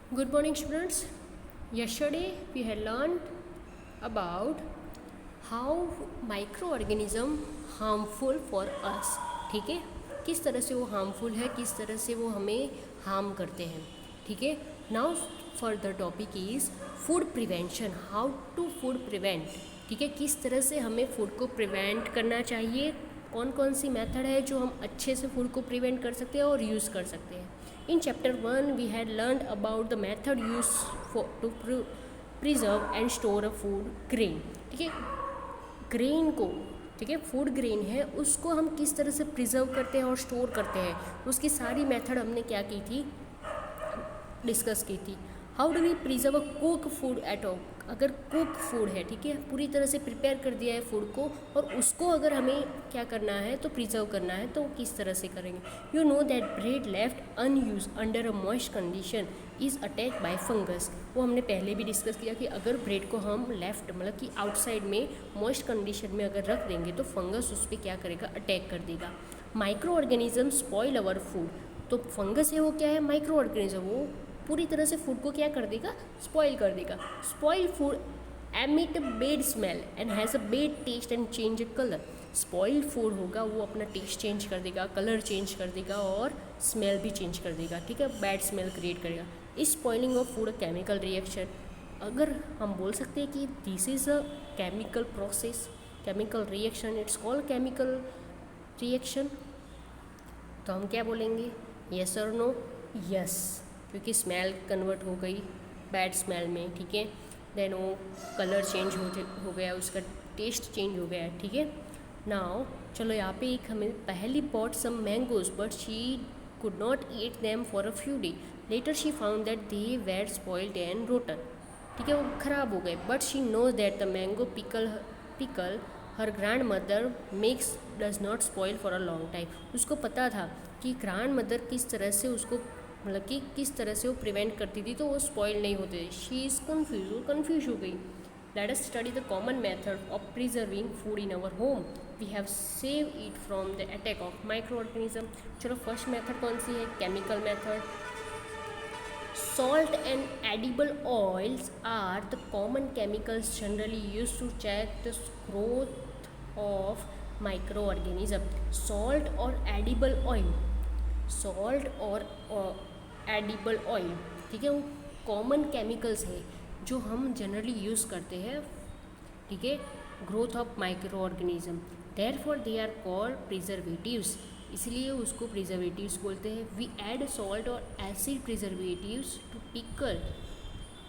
Good morning, students. Yesterday we had learned about how microorganism harmful for us. ठीक है, किस तरह से वो हार्मफुल है, किस तरह से वो हमें हार्म करते हैं. ठीक है. Now further topic is food prevention. How to food prevent. ठीक है, किस तरह से हमें फूड को प्रिवेंट करना चाहिए, कौन कौन सी मेथड है जो हम अच्छे से फूड को प्रिवेंट कर सकते हैं और यूज़ कर सकते हैं. In chapter 1 we had learned about the method used to preserve and store a food grain. ठीक है, ग्रेन को, ठीक है, फूड ग्रेन है उसको हम किस तरह से प्रिजर्व करते हैं और स्टोर करते हैं, उसकी सारी मेथड हमने क्या की थी, डिस्कस की थी. How do we preserve a cook food at all. अगर कुक फूड है, ठीक है, पूरी तरह से प्रिपेयर कर दिया है फूड को और उसको अगर हमें क्या करना है तो प्रिजर्व करना है तो किस तरह से करेंगे. You know that bread left unused under a moist condition is attack by fungus. वो हमने पहले भी डिस्कस किया कि अगर ब्रेड को हम लेफ्ट मतलब कि आउटसाइड में मॉइस्ट कंडीशन में अगर रख देंगे तो फंगस उस पर क्या करेगा, अटैक कर देगा. Micro organism spoil our food. तो फंगस है वो क्या है, माइक्रो ऑर्गेनिज्म, वो पूरी तरह से फूड को क्या कर देगा, स्पॉइल कर देगा. Spoil food emit bad smell and has a bad taste and change colour. Spoil food होगा वो अपना टेस्ट चेंज कर देगा, कलर चेंज कर देगा और स्मेल भी चेंज कर देगा. ठीक है, बैड स्मेल क्रिएट करेगा. इस spoiling of food a chemical reaction. अगर हम बोल सकते हैं कि this is a chemical process, chemical reaction, it's called chemical reaction. तो हम क्या बोलेंगे, येस और नो. यस, क्योंकि स्मेल कन्वर्ट हो गई बैड स्मेल में. ठीक है, देन वो कलर चेंज हो गया, उसका टेस्ट चेंज हो गया. ठीक है. नाउ चलो यहाँ पे एक हमें पहली bought some mangoes but she could not eat them for a few day. Later she found that they were spoiled and rotten. ठीक है, वो ख़राब हो गए. But she knows that the mango pickle her grand mother makes does not spoil for a long time. उसको पता था कि ग्रैंड मदर किस तरह से उसको मतलब कि किस तरह से वो प्रिवेंट करती थी तो वो स्पॉइल नहीं होते. शी इज़ कन्फ्यूज, वो कन्फ्यूज हो गई. Let us study the common method of preserving food in our home. We have save it from the attack of micro organism. चलो फर्स्ट मेथड कौन सी है, chemical method. Salt and edible oils are the common chemicals generally used to check the growth of microorganism. Salt or edible oil, salt और edible oil, ठीक है, वो common chemicals है जो हम जनरली यूज़ करते हैं. ठीक है, growth of micro organism. Therefore they are called preservatives, इसलिए उसको प्रिजर्वेटिव्स बोलते हैं. वी ऐड सॉल्ट और acid preservatives to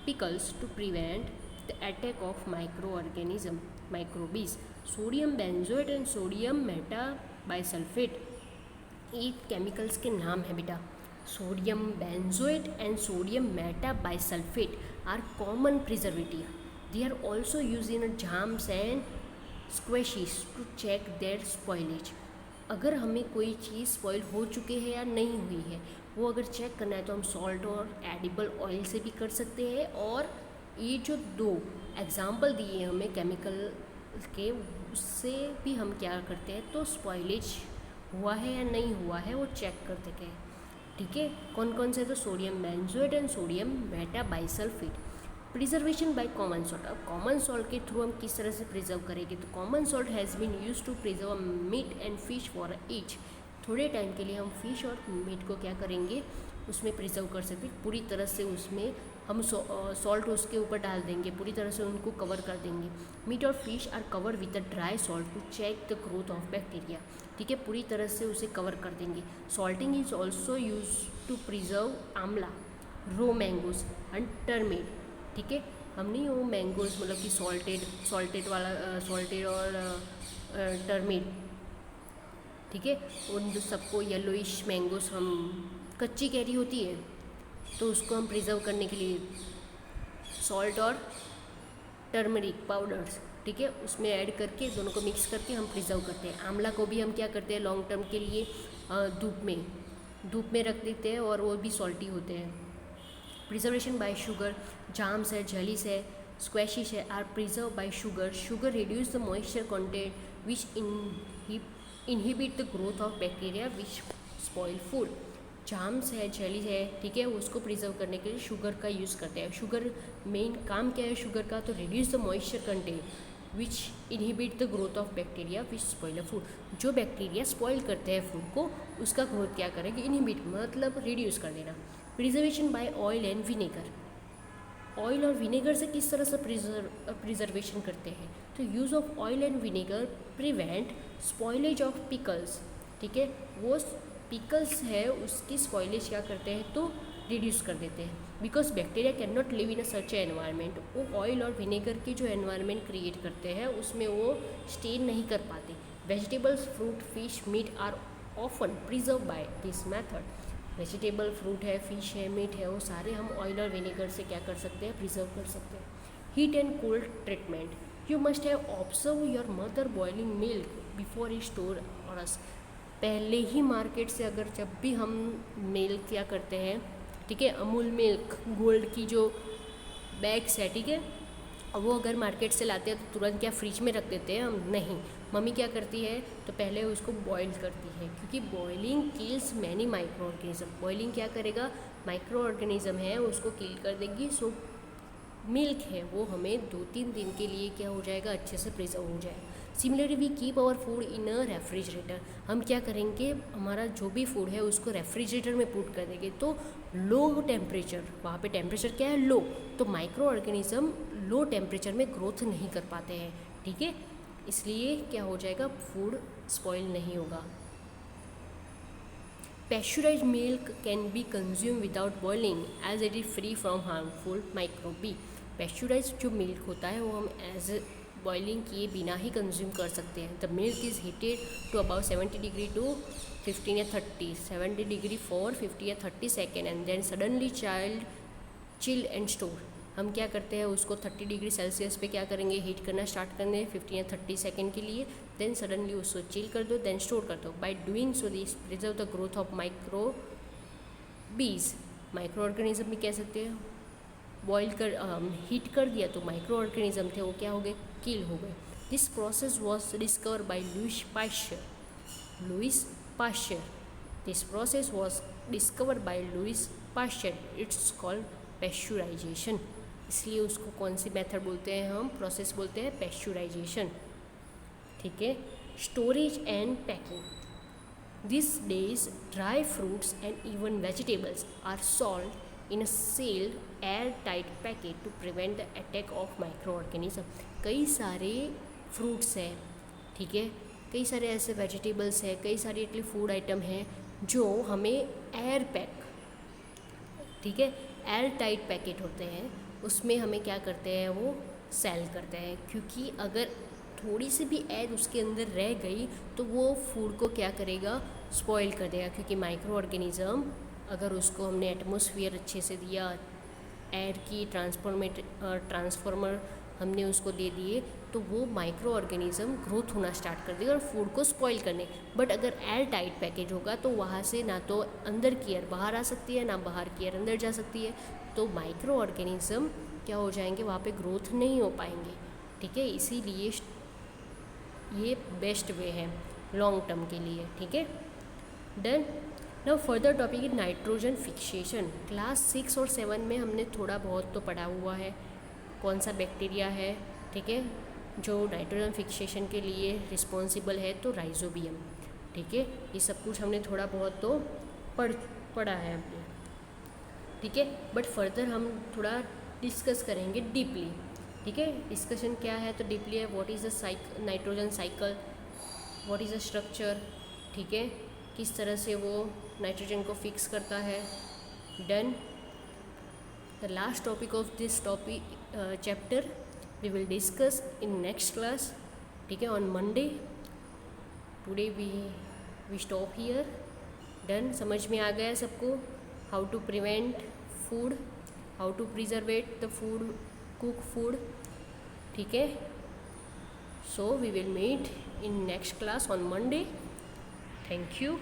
pickles to prevent the attack of micro organism microbes. Sodium benzoate and sodium metabisulphite, ये केमिकल्स के नाम है बेटा. Sodium benzoate and sodium metabisulphite are common preservative. They are also use in jams and squashes to check their spoilage. अगर हमें कोई चीज़ spoil हो चुकी है या नहीं हुई है वो अगर चेक करना है तो हम सॉल्ट और एडिबल ऑयल से भी कर सकते हैं. और ये जो दो एग्जाम्पल दिए हमें केमिकल के, उससे भी हम क्या करते हैं तो स्पॉइलेज हुआ है या नहीं हुआ है वो चेक करते हैं. ठीक है, कौन कौन से, तो sodium benzoate and sodium metabisulphite. Preservation by common salt. अब कॉमन सॉल्ट के थ्रू हम किस तरह से प्रिजर्व करेंगे, तो common salt has been use to preserve meat and fish for each. थोड़े टाइम के लिए हम फिश और मीट को क्या करेंगे, उसमें प्रिजर्व कर सकते. पूरी तरह से उसमें हम सॉल्ट उसके ऊपर डाल देंगे, पूरी तरह से उनको कवर कर देंगे. मीट और fish are cover with a dry salt to check the growth of bacteria. ठीक है, पूरी तरह से उसे कवर कर देंगे. Salting is also use to preserve amla, raw mangoes and turmeric. ठीक है, हम नहीं वो मैंगोज मतलब कि सॉल्टेड और टर्मेड. ठीक है, उन सबको येलोइश मैंगोज, हम कच्ची कैरी होती है तो उसको हम प्रिजर्व करने के लिए सॉल्ट और टर्मरिक पाउडर्स, ठीक है, उसमें ऐड करके दोनों को मिक्स करके हम प्रिजर्व करते हैं. आंवला को भी हम क्या करते हैं लॉन्ग टर्म के लिए धूप में रख देते हैं और वो भी सॉल्टी होते हैं. Preservation by sugar. जाम्स है, जेलीस है, स्क्वैशिश है, are preserve by sugar. Sugar reduce the moisture content which inhibit the growth of bacteria which spoil food. Jams है, जेलीज है, ठीक है, उसको प्रिजर्व करने के लिए शुगर का यूज़ करते हैं। शुगर मेन काम क्या है शुगर का, तो reduce the moisture content which inhibit the growth of bacteria which spoil food. जो बैक्टीरिया स्पॉइल करते हैं फूड को, उसका ग्रोथ क्या करेगी, इनहिबिट मतलब रिड्यूस कर देना। Preservation by oil and vinegar, oil और विनेगर से किस तरह से प्रिजर्वेशन करते हैं, तो use of oil and vinegar prevent spoilage of pickles, ठीक है, वो पिकल्स है उसकी स्पॉइलेज क्या करते हैं, तो रिड्यूस कर देते हैं। Because bacteria can not live in a such environment, वो ऑयल और विनेगर की जो एनवायरनमेंट क्रिएट करते हैं उसमें वो स्टे नहीं कर पाते। Vegetables, fruit, fish, meat are often preserve by this method. Vegetable, fruit है, फिश है, मीट है, वो सारे हम ऑयल और विनेगर से क्या कर सकते हैं, प्रिजर्व कर सकते हैं। Heat and cold treatment, you must have observe your mother boiling milk before e store और अस। पहले ही मार्केट से अगर जब भी हम मिल्क क्या करते हैं, ठीक है, अमूल मिल्क गोल्ड की जो बैग्स है, ठीक है, वो अगर मार्केट से लाते हैं तो तुरंत क्या फ्रिज में रख देते हैं हम, नहीं, मम्मी क्या करती है, तो पहले उसको बॉईल करती है, क्योंकि boiling kills many micro organism. Boiling क्या करेगा, माइक्रो ऑर्गेनिज्म है उसको किल कर देगी। सो मिल्क है वो हमें 2-3 दिन के लिए क्या हो जाएगा, अच्छे से प्रिजर्व हो जाएगा। Similarly we keep our food in a refrigerator, हम क्या करेंगे, हमारा जो भी फूड है उसको रेफ्रिजरेटर में पुट कर देंगे, तो लो टेम्परेचर, वहाँ पे टेम्परेचर क्या है, लो, तो माइक्रो ऑर्गेनिज्म लो टेम्परेचर में ग्रोथ नहीं कर पाते हैं, ठीक है, इसलिए क्या हो जाएगा, फूड स्पॉइल नहीं होगा। Pasteurized milk can be consumed without boiling as it is free from harmful microbe। Pasteurized जो मिल्क होता है वो हम एज बॉइलिंग किए बिना ही कंज्यूम कर सकते हैं। The milk is heated to about 70 degree to 15 या 30, 70 डिग्री फॉर 50 या 30 second and then suddenly chill and store. हम क्या करते हैं, उसको 30 डिग्री सेल्सियस पे क्या करेंगे, हीट करना स्टार्ट करने 50 या 30 सेकेंड के लिए, देन सडनली उसको चिल कर दो, देन स्टोर कर दो। By doing so this preserve the growth of micro बीज, माइक्रो ऑर्गेनिज्म भी कह सकते हैं। बॉयल कर हीट कर दिया तो माइक्रो ऑर्गेनिज्म थे वो क्या हो गए, किल हो गए। This process was discover by Louis Pasteur. This process was discovered by Louis Pasteur, it's called pasteurisation. इसलिए उसको कौन सी मेथड बोलते हैं, हम प्रोसेस बोलते हैं पेस्चुराइजेशन, ठीक है। Storage and packing, this days dry fruits and even vegetables are sold in a sealed air tight packet to prevent the attack of micro organism. कई सारे फ्रूट्स हैं, ठीक है, कई सारे ऐसे वेजिटेबल्स हैं, कई सारे इतने फूड आइटम हैं जो हमें एयर पैक, ठीक है, एयर टाइट पैकेट होते हैं, उसमें हमें क्या करते हैं, वो सेल करते हैं, क्योंकि अगर थोड़ी सी भी एयर उसके अंदर रह गई तो वो फूड को क्या करेगा, स्पॉइल कर देगा। क्योंकि माइक्रो ऑर्गेनिज्म अगर उसको हमने एटमॉस्फेयर अच्छे से दिया, एयर की ट्रांसफॉर्मर हमने उसको दे दिए, तो वो माइक्रो ऑर्गेनिज्म ग्रोथ होना स्टार्ट कर देगा और फूड को स्पॉइल करने। बट अगर एयर टाइट पैकेज होगा तो वहाँ से ना तो अंदर की एयर बाहर आ सकती है, ना बाहर की एयर अंदर जा सकती है, तो माइक्रो ऑर्गेनिज्म क्या हो जाएंगे, वहाँ पे ग्रोथ नहीं हो पाएंगे, ठीक है। इसीलिए ये बेस्ट वे है लॉन्ग टर्म के लिए, ठीक है। Done. Now further topic is nitrogen fixation. Class 6 और 7 में हमने थोड़ा बहुत तो पढ़ा हुआ है कौन सा बैक्टीरिया है, ठीक है, जो नाइट्रोजन फिक्सेशन के लिए रिस्पॉन्सिबल है, तो राइजोबियम, ठीक है। ये सब कुछ हमने थोड़ा बहुत तो पढ़ा है हमने, ठीक है। बट फर्दर हम थोड़ा डिस्कस करेंगे डीपली, ठीक है। डिस्कशन क्या है, तो डीपली है what is the nitrogen cycle, what is the structure, ठीक है, किस तरह से वो नाइट्रोजन को फिक्स करता है। Done. The last topic of this topic chapter we will discuss in next class, ठीक है, on Monday. Today we stop here. Done. समझ में आ गया सबको, how to prevent food, how to preservate the food, cook food, ठीक है। So we will meet in next class on Monday. Thank you.